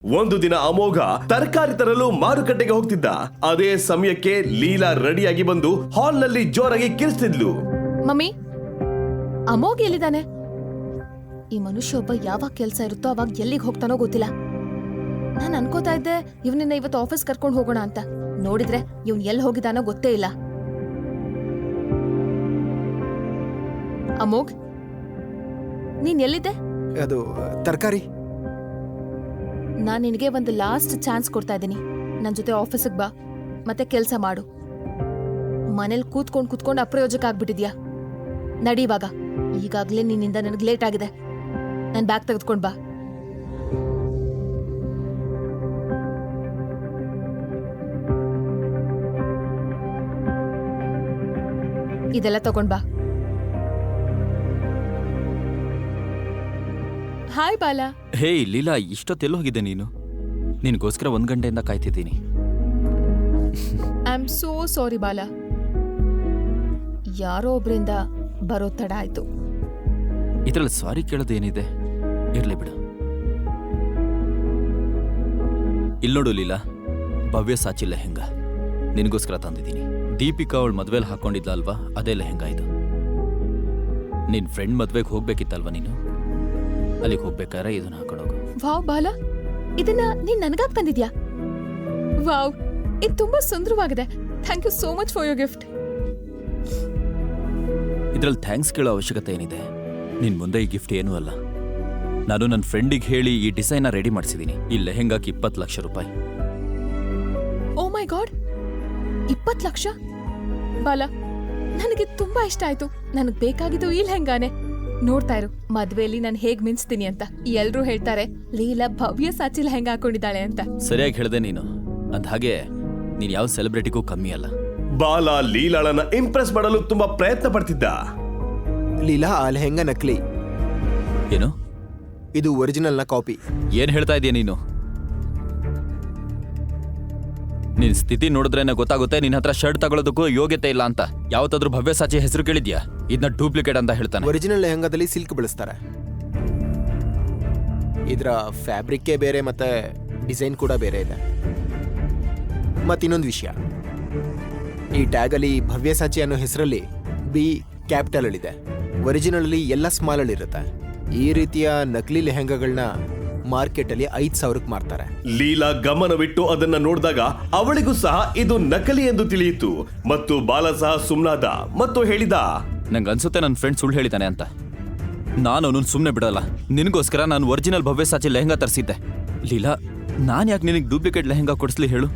ಒಂದು ದಿನ ಅಮೋಘ ತರಕಾರಿ ತರಲು ಮಾರುಕಟ್ಟೆಗೆ ಹೋಗ್ತಿದ್ದ. ಅದೇ ಸಮಯಕ್ಕೆ ಲೀಲಾ ರೆಡಿಯಾಗಿ ಬಂದು ಹಾಲ್ನಲ್ಲಿ ಜೋರಾಗಿ ಕಿರಿಸ್ತಿದ್ಲು. ಮಮ್ಮಿ, ಅಮೋಘ ಎಲ್ಲಿದ್ದಾನೆ? ಈ ಮನುಷ್ಯ ಒಬ್ಬ ಯಾವಾಗ ಕೆಲ್ಸ ಇರುತ್ತೋ ಅವಾಗ ಎಲ್ಲಿಗೆ ಹೋಗ್ತಾನೋ ಗೊತ್ತಿಲ್ಲ. ನಾನು ಅನ್ಕೋತಾ ಇದ್ದೆ ಇವನನ್ನ ಇವತ್ತು ಆಫೀಸ್ ಕರ್ಕೊಂಡು ಹೋಗೋಣ ಅಂತ. ನೋಡಿದ್ರೆ ಇವನ್ ಎಲ್ಲಿ ಹೋಗಿದ್ದಾನೋ ಗೊತ್ತೇ ಇಲ್ಲ. ಅಮೋಘ್, ನೀನ್ ಎಲ್ಲಿದ್ದೆ? ಅದು ತರಕಾರಿ. ನಾನ್ ನಿನಗೆ ಒಂದು ಲಾಸ್ಟ್ ಚಾನ್ಸ್ ಕೊಡ್ತಾ ಇದ್ದೀನಿ. ನನ್ ಜೊತೆ ಆಫೀಸಿಗೆ ಬಾ, ಮತ್ತೆ ಕೆಲ್ಸ ಮಾಡು. ಮನೇಲಿ ಕೂತ್ಕೊಂಡು ಅಪ್ರಯೋಜಕ ಆಗ್ಬಿಟ್ಟಿದ್ಯಾ. ನಡಿ ಇವಾಗ. ಈಗಾಗ್ಲೇ ನಿನ್ನಿಂದ ನನಗೆ ಲೇಟ್ ಆಗಿದೆ. ನನ್ ಬ್ಯಾಗ್ ತೆಗೆದುಕೊಂಡ್ ಬಾ. ಇದೆಲ್ಲ ತಗೊಂಡ್ ಬಾ. ಹಾಯ್ ಬಾಲಾ. ಹೇ ಲೀಲಾ, ಇಷ್ಟೊತ್ತೆಲ್ಲ ಹೋಗಿದ್ದೆ ನೀನು? ನಿನ್ಗೋಸ್ಕರ 1 ಗಂಟೆಯಿಂದ ಕಾಯ್ತಿದ್ದೀನಿ. I am so sorry Bala. ಯಾರೋ ಒಬ್ರಿಂದ ಬರೋ ತಡ ಆಯ್ತು. ಇದ್ರಲ್ಲಿ ಸಾರಿ ಕೇಳೋದೇನಿದೆ, ಇರ್ಲಿ ಬಿಡು. ಇಲ್ಲಿ ನೋಡು ಲೀಲಾ, ಭವ್ಯ ಸಾಚಿ ಲೆಹೆಂಗಾ ನಿನಗೋಸ್ಕರ ತಂದಿದ್ದೀನಿ. ದೀಪಿಕಾ ಅವಳು ಮದ್ವೆಲಿ ಹಾಕೊಂಡಿದ್ಲ ಅಲ್ವಾ, ಅದೇ ಲೆಹೆಂಗಾ ಇದು. ನಿನ್ ಫ್ರೆಂಡ್ ಮದ್ವೆಗೆ ಹೋಗ್ಬೇಕಿತ್ತಲ್ವಾ ನೀನು? ಅಲ್ಲಿಗೆ ಹೋಗ್ಬೇಕಾದ್ರೆ ಇದನ್ನ ಹಾಕೊಂಡೋಗು. ವಾವ್ ಬಾಲಾ, ಇದನ್ನ ನೀನ್ ನನಗಾಗ್ ತಂದಿದ್ಯಾ? ವಾವ್, ಇದು ತುಂಬಾ ಸುಂದರವಾಗಿದೆ. Thank you so much for your gift. ಇದ್ರಲ್ಲಿ ಥ್ಯಾಂಕ್ಸ್ ಕೇಳೋ ಅವಶ್ಯಕತೆ ಏನಿದೆ? ನಿನ್ ಮುಂದೆ ಈ ಗಿಫ್ಟ್ ಏನೂ ಅಲ್ಲ. ನಾನು ನನ್ನ ಫ್ರೆಂಡಿಗೆ ಹೇಳಿ ಈ ಡಿಸೈನ್ನ ರೆಡಿ ಮಾಡಿಸಿದ್ದೀನಿ. ಈ ಲೆಹೆಂಗಾಕ್ಕೆ 20 ಲಕ್ಷ ರೂಪಾಯಿ. ಓ ಮೈ ಗಾಡ್, 20 ಲಕ್ಷ? ಬಾಲಾ, ನನಗೆ ತುಂಬಾ ಇಷ್ಟ ಆಯ್ತು. ನನಗ್ ಬೇಕಾಗಿದ್ದು ಈ ಲೆಹೆಂಗಾನೆ. ನೋಡ್ತಾ ಇರು, ಮದ್ವೆಯಲ್ಲಿ ನಾನು ಹೇಗ್ ಮಿಂಚ್ತೀನಿ ಅಂತ. ಎಲ್ರೂ ಹೇಳ್ತಾರೆ ಲೀಲಾ ಭವ್ಯ ಸಾಚಿ ಲೆಹೆಂಗಾ ಹಾಕೊಂಡಿದ್ದಾಳೆ ಅಂತ. ಸರಿಯಾಗಿ ಹೇಳ್ದೆ ನೀನು. ಅಂದ ಹಾಗೆ ನೀನ್ ಯಾವ ಸೆಲೆಬ್ರಿಟಿಗೂ ಕಮ್ಮಿ ಅಲ್ಲ. ಬಾಲ ಲೀಲಾಳನ್ನ ಇಂಪ್ರೆಸ್ ಮಾಡಲು ತುಂಬಾ ಪ್ರಯತ್ನ ಪಡ್ತಿದ್ದ. ಲೀಲಾ, ಆ ಲೆಹೆಂಗಾ ನಕಲಿ. ಏನು? ಇದು ಒರಿಜಿನಲ್ನ ಕಾಪಿ. ಏನ್ ಹೇಳ್ತಾ ಇದೀಯ ನೀನು? ನಿನ್ ಸ್ಥಿತಿ ನೋಡಿದ್ರೇನೆ ಗೊತ್ತಾಗುತ್ತೆ ನಿನ್ ಹತ್ರ ಶರ್ಟ್ ತಗೊಳ್ಳೋದಕ್ಕೂ ಯೋಗ್ಯತೆ ಇಲ್ಲ ಅಂತ. ಯಾವತ್ತಾದ್ರೂ ಭವ್ಯ ಸಾಚಿ ಹೆಸರು ಕೇಳಿದ್ಯಾ? ಇದನ್ನ ಡೂಪ್ಲಿಕೇಟ್ ಅಂತ ಹೇಳ್ತಾನೆ. ಒರಿಜಿನಲ್ ಲೆಹೆಂಗಾದಲ್ಲಿ ಸಿಲ್ಕ್ ಬಳಸ್ತಾರೆ. ಇದರ ಫ್ಯಾಬ್ರಿಕ್ಕೇ ಬೇರೆ ಮತ್ತೆ ಡಿಸೈನ್ ಕೂಡ ಬೇರೆ ಇದೆ. ಮತ್ತಿನ್ನೊಂದು ವಿಷಯ, ಈ ಟ್ಯಾಗ್ ಅಲ್ಲಿ ಭವ್ಯ ಸಾಚಿ ಅನ್ನೋ ಹೆಸರಲ್ಲಿ ಬಿ ಕ್ಯಾಪಿಟಲ್ ಅಲ್ಲಿದೆ. ಒರಿಜಿನಲ್ ಅಲ್ಲಿ ಎಲ್ಲ ಸ್ಮಾಲ್ ಅಲ್ಲಿ ಇರುತ್ತೆ. ಈ ರೀತಿಯ ನಕಲಿ ಲೆಹೆಂಗಾಗಳನ್ನ ಮಾರ್ಕೆಟ್ ಅಲ್ಲಿ 5,000ಕ್ಕೆ ಮಾರ್ತಾರೆ. ಲೀಲಾ ಗಮನವಿಟ್ಟು ಅದನ್ನ ನೋಡಿದಾಗ ಅವಳಿಗೂ ಸಹ ಇದು ನಕಲಿ ಎಂದು ತಿಳಿಯಿತು. ಮತ್ತು ಬಾಲ ಸಹ ಸುಮ್ನಾದ ಮತ್ತು ಹೇಳಿದ, ನಂಗೆ ಅನ್ಸುತ್ತೆ ನನ್ನ ಫ್ರೆಂಡ್ ಸುಳ್ಳು ಹೇಳಿದಾನೆ ಅಂತ. ನಾನು ಅವನು ಸುಮ್ಮನೆ ಬಿಡಲ್ಲ. ನಿನಗೋಸ್ಕರ ನಾನು ಒರಿಜಿನಲ್ ಭವ್ಯ ಸಾಚಿ ಲೆಹೆಂಗಾ ತರಿಸಿದ್ದೆ. ಲೀಲಾ, ನಾನು ಯಾಕೆ ನಿನಗೆ ಡೂಪ್ಲಿಕೇಟ್ ಲೆಹೆಂಗಾ ಕೊಡಿಸ್ಲಿ ಹೇಳು?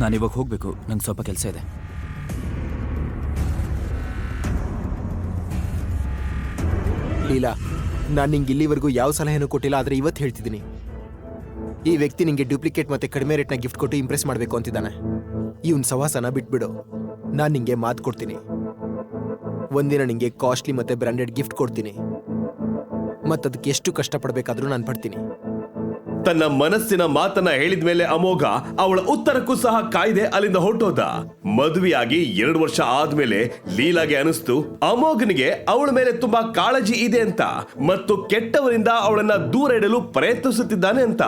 ನಾನಿವಾಗ ಹೋಗ್ಬೇಕು. ನಂಗೆ ಸ್ವಲ್ಪ ಕೆಲಸ ಇದೆ. ಲೀಲಾ, ನಾನು ನಿಂಗೆ ಇಲ್ಲಿವರೆಗೂ ಯಾವ ಸಲಹೆನೂ ಕೊಟ್ಟಿಲ್ಲ, ಆದರೆ ಇವತ್ತು ಹೇಳ್ತಿದ್ದೀನಿ. ಈ ವ್ಯಕ್ತಿ ನಿಂಗೆ ಡೂಪ್ಲಿಕೇಟ್ ಮತ್ತೆ ಕಡಿಮೆ ರೇಟ್ನ ಗಿಫ್ಟ್ ಕೊಟ್ಟು ಇಂಪ್ರೆಸ್ ಮಾಡಬೇಕು ಅಂತಿದ್ದಾನೆ. ಇವನ್ ಸವಾಸನ ಬಿಟ್ಬಿಡು. ನಾನು ನಿಂಗೆ ಮಾತು ಕೊಡ್ತೀನಿ, ಒಂದಿನ ನಿಂಗೆ ಕಾಸ್ಟ್ಲಿ ಮತ್ತೆ ಬ್ರಾಂಡೆಡ್ ಗಿಫ್ಟ್ ಕೊಡ್ತೀನಿ. ಮತ್ತದಕ್ಕೆ ಎಷ್ಟು ಕಷ್ಟಪಡಬೇಕಾದ್ರೂ ನಾನು ಪಡ್ತೀನಿ. ತನ್ನ ಮನಸ್ಸಿನ ಮಾತನ್ನ ಹೇಳಿದ ಮೇಲೆ ಅಮೋಘ ಅವಳ ಉತ್ತರಕ್ಕೂ ಸಹ ಕಾಯ್ದೆ ಅಲ್ಲಿಂದ ಹೊರಟೋದ. ಮದುವೆಯಾಗಿ 2 ವರ್ಷ ಆದ್ಮೇಲೆ ಲೀಲಾಗೆ ಅನಿಸ್ತು ಅಮೋಘನಿಗೆ ಅವಳ ಮೇಲೆ ತುಂಬಾ ಕಾಳಜಿ ಇದೆ ಅಂತ, ಮತ್ತು ಕೆಟ್ಟವರಿಂದ ಅವಳನ್ನ ದೂರ ಇಡಲು ಪ್ರಯತ್ನಿಸುತ್ತಿದ್ದಾನೆ ಅಂತ.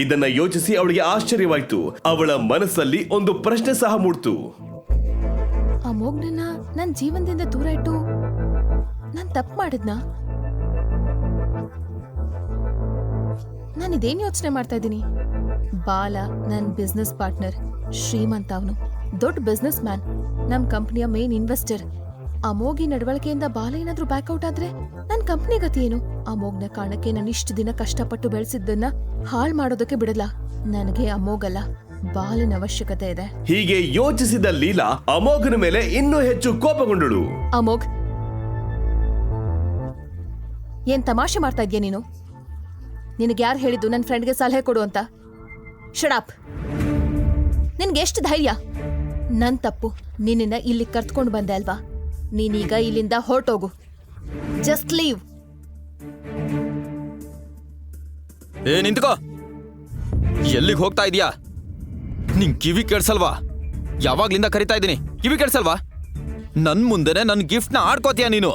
ಇದನ್ನ ಯೋಚಿಸಿ ಅವಳಿಗೆ ಆಶ್ಚರ್ಯವಾಯ್ತು. ಅವಳ ಮನಸ್ಸಲ್ಲಿ ಒಂದು ಪ್ರಶ್ನೆ ಸಹ ಮೂಡ್ತು. ಅಮೋಘ್ನನ್ನ ನನ್ ಜೀವನದಿಂದ ದೂರ ಇಟ್ಟು ನಾನ್ ತಪ್ಪು ಮಾಡಿದ್ನಾ? ನಾನಿದೇನ್ ಯೋಚನೆ ಮಾಡ್ತಾ ಇದ್ದೀನಿ? ಬಾಲ ನನ್ ಬಿಸ್ನೆಸ್ ಪಾರ್ಟ್ನರ್, ಶ್ರೀಮಂತ. ಅವನು ದೊಡ್ಡ ಬಿಸ್ನೆಸ್ ಮ್ಯಾನ್, ನಮ್ ಕಂಪ್ನಿಯ ಮೇನ್ ಇನ್ವೆಸ್ಟರ್. ಅಮೋಘಿ ನಡವಳಿಕೆಯಿಂದ ಬಾಲ ಏನಾದ್ರೂ ಬ್ಯಾಕ್ಔಟ್ ಆದ್ರೆ ನನ್ ಕಂಪ್ನಿ ಗತಿ ಏನು? ಅಮೋಘ್ನ ಕಾರಣಕ್ಕೆ ನಾನು ಇಷ್ಟು ದಿನ ಕಷ್ಟಪಟ್ಟು ಬೆಳೆಸಿದ್ದನ್ನ ಹಾಳ್ ಮಾಡೋದಕ್ಕೆ ಬಿಡಲ್ಲ. ನನಗೆ ಅಮೋಘಲ್ಲ, ಬಾಲನ ಅವಶ್ಯಕತೆ ಇದೆ. ಹೀಗೆ ಯೋಚಿಸಿದ ಲೀಲಾ ಅಮೋಘನ ಮೇಲೆ ಇನ್ನೂ ಹೆಚ್ಚು ಕೋಪಗೊಂಡಳು. ಅಮೋಘ್, ಏನ್ ತಮಾಷೆ ಮಾಡ್ತಾ ಇದ್ಯಾ ನೀನು? ನಿನಗೆ ಯಾರು ಹೇಳಿದ್ದು ನನ್ನ ಫ್ರೆಂಡ್ಗೆ ಸಲಹೆ ಕೊಡು ಅಂತ? ಶಡಾಪ್. ನಿನ್ಗೆ ಎಷ್ಟು ಧೈರ್ಯ? ನನ್ ತಪ್ಪು, ನಿನ್ನ ಇಲ್ಲಿ ಕರ್ತ್ಕೊಂಡು ಬಂದೆ ಅಲ್ವಾ? ನೀನೀಗ ಇಲ್ಲಿಂದ ಹೊರಟೋಗು. Just leave. ನಿಂತ್ಕೋ. ಎಲ್ಲಿಗೆ ಹೋಗ್ತಾ ಇದೀಯಾ? ನಿನ್ ಕಿವಿ ಕೇಳಿಸಲ್ವಾ? ಯಾವಾಗ್ಲಿಂದ ಕರಿತಾ ಇದ್ದೀನಿ, ಕಿವಿ ಕೇಳಿಸಲ್ವಾ? ನನ್ ಮುಂದೆನೆ ನನ್ನ ಗಿಫ್ಟ್ ನ ಆಡ್ಕೋತೀಯ ನೀನು?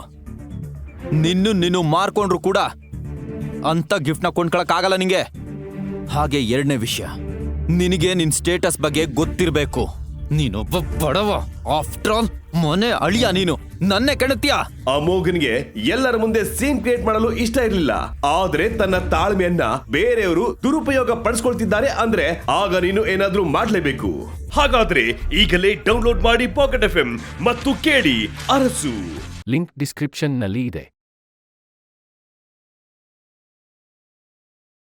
ನೀನು ಮಾರ್ಕೊಂಡ್ರು ಕೂಡ ಅಂತ ಗಿಫ್ಟ್ನ ಕೊಂಡ್ಕೊಳಕ್ಕಾಗಲ್ಲ ನಿಂಗೆ. ಹಾಗೆ ಎರಡನೇ ವಿಷಯ, ನಿನಗೆ ನಿನ್ ಸ್ಟೇಟಸ್ ಬಗ್ಗೆ ಗೊತ್ತಿರ್ಬೇಕು. ನೀನೊಬ್ಬ ಬಡವ, ಆಫ್ಟರ್ ಆಲ್ ಮನೆ ಅಳಿಯ, ನೀನು ನನ್ನೇ ಕೆಣತ್ತೀಯ. ಅಮೋಘನ್ಗೆ ಎಲ್ಲರ ಮುಂದೆ ಸೀನ್ ಕ್ರಿಯೇಟ್ ಮಾಡಲು ಇಷ್ಟ ಇರಲಿಲ್ಲ. ಆದ್ರೆ ತನ್ನ ತಾಳ್ಮೆಯನ್ನ ಬೇರೆಯವರು ದುರುಪಯೋಗ ಪಡಿಸ್ಕೊಳ್ತಿದ್ದಾರೆ ಅಂದ್ರೆ ಆಗ ನೀನು ಏನಾದ್ರೂ ಮಾಡ್ಲೇಬೇಕು. ಹಾಗಾದ್ರೆ ಈಗಲೇ ಡೌನ್ಲೋಡ್ ಮಾಡಿ ಪಾಕೆಟ್ FM ಮತ್ತು ಕೇಳಿ ಅರಸು. ಲಿಂಕ್ ಡಿಸ್ಕ್ರಿಪ್ಷನ್ನಲ್ಲಿ ಇದೆ.